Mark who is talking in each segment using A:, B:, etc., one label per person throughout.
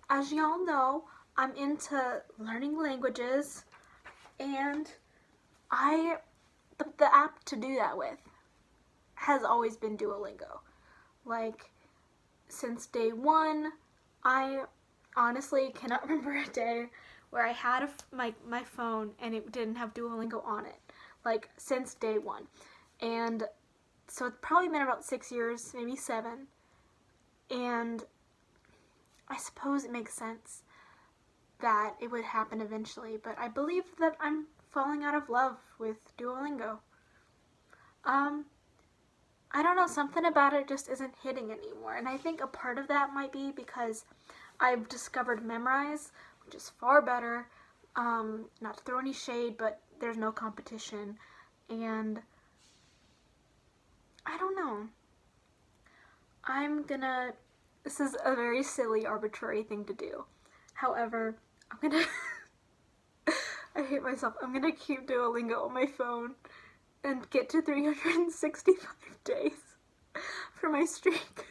A: as y'all know, I'm into learning languages, and the app to do that with has always been Duolingo. Like, since day one, I honestly cannot remember a day where I had my phone and it didn't have Duolingo on it. Like, since day one. And so it's probably been about 6 years, maybe 7. And I suppose it makes sense that it would happen eventually, but I believe that I'm falling out of love with Duolingo. I don't know, something about it just isn't hitting anymore, and I think a part of that might be because I've discovered Memrise, which is far better. Not to throw any shade, but there's no competition, and I don't know. This is a very silly, arbitrary thing to do. However, I hate myself. I'm gonna keep Duolingo on my phone and get to 365 days for my streak.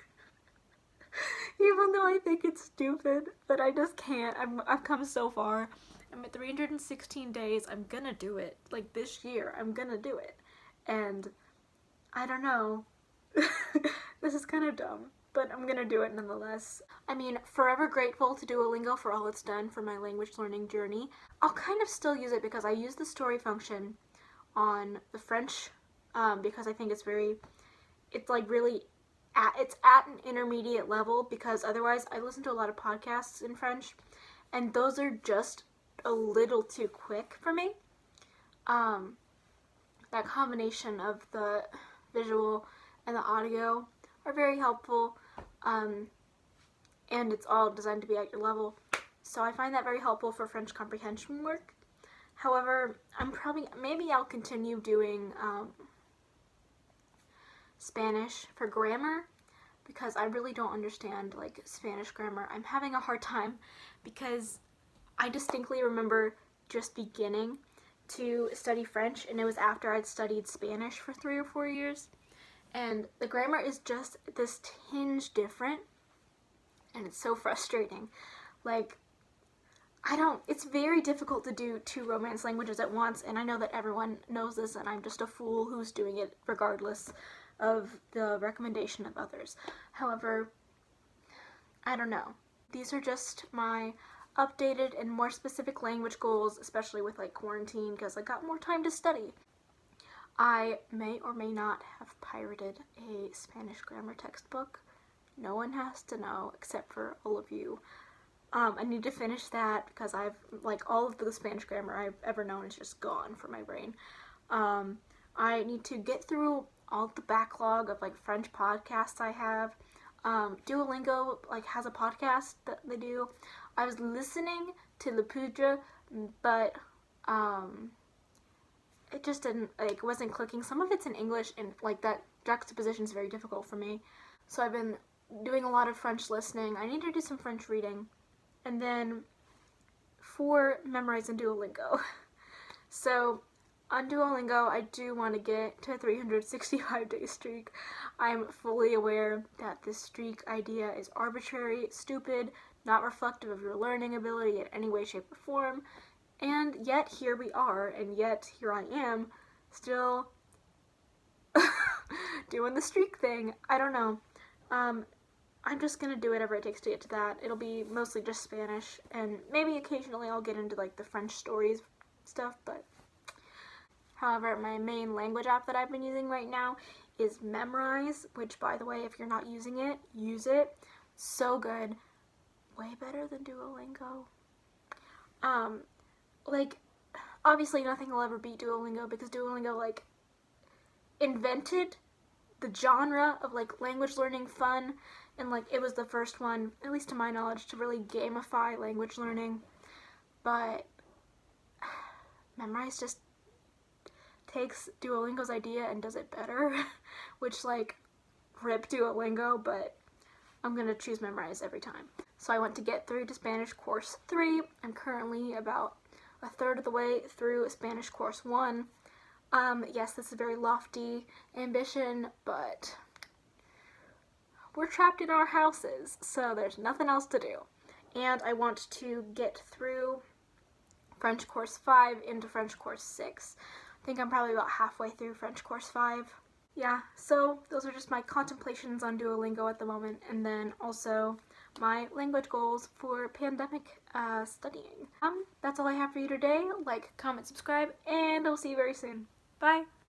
A: Even though I think it's stupid, but I just can't. I've come so far. I'm at 316 days. I'm gonna do it. Like, this year, I'm gonna do it. And I don't know. This is kind of dumb, but I'm gonna do it nonetheless. I mean, forever grateful to Duolingo for all it's done for my language learning journey. I'll kind of still use it because I use the story function on the French, because I think it's at an intermediate level, because otherwise I listen to a lot of podcasts in French and those are just a little too quick for me. That combination of the visual and the audio are very helpful, and it's all designed to be at your level, so I find that very helpful for French comprehension work. However, maybe I'll continue doing Spanish for grammar, because I really don't understand like Spanish grammar. I'm having a hard time because I distinctly remember just beginning to study French, and it was after I'd studied Spanish for 3 or 4 years, and the grammar is just this tinge different, and it's so frustrating. Like, it's very difficult to do 2 Romance languages at once, and I know that everyone knows this, and I'm just a fool who's doing it regardless of the recommendation of others. However, I don't know. These are just my updated and more specific language goals, especially with like quarantine, because I got more time to study. I may or may not have pirated a Spanish grammar textbook. No one has to know except for all of you. I need to finish that because all of the Spanish grammar I've ever known is just gone from my brain. I need to get through all the backlog of like French podcasts I have. Duolingo has a podcast that they do. I was listening to Le Poudre, but it just didn't, wasn't clicking. Some of it's in English, and that juxtaposition is very difficult for me. So I've been doing a lot of French listening. I need to do some French reading. And then for Memrise and Duolingo. So on Duolingo, I do want to get to a 365-day streak. I'm fully aware that this streak idea is arbitrary, stupid, not reflective of your learning ability in any way, shape, or form, and yet here we are, and yet here I am, still doing the streak thing. I don't know. I'm just gonna do whatever it takes to get to that. It'll be mostly just Spanish, and maybe occasionally I'll get into the French stories stuff, but however, my main language app that I've been using right now is Memrise, which, by the way, if you're not using it, use it. So good. Way better than Duolingo. Obviously nothing will ever beat Duolingo, because Duolingo, invented the genre of, language learning fun, and, it was the first one, at least to my knowledge, to really gamify language learning. But Memrise just takes Duolingo's idea and does it better, which, rip Duolingo, but I'm gonna choose Memrise every time. So I want to get through to Spanish Course 3. I'm currently about a third of the way through Spanish Course 1. Yes, this is a very lofty ambition, but we're trapped in our houses, so there's nothing else to do. and I want to get through French Course 5 into French Course 6. I think I'm probably about halfway through French Course 5. Yeah, so those are just my contemplations on Duolingo at the moment, and then also my language goals for pandemic studying. That's all I have for you today. Like, comment, subscribe, and I'll see you very soon. Bye!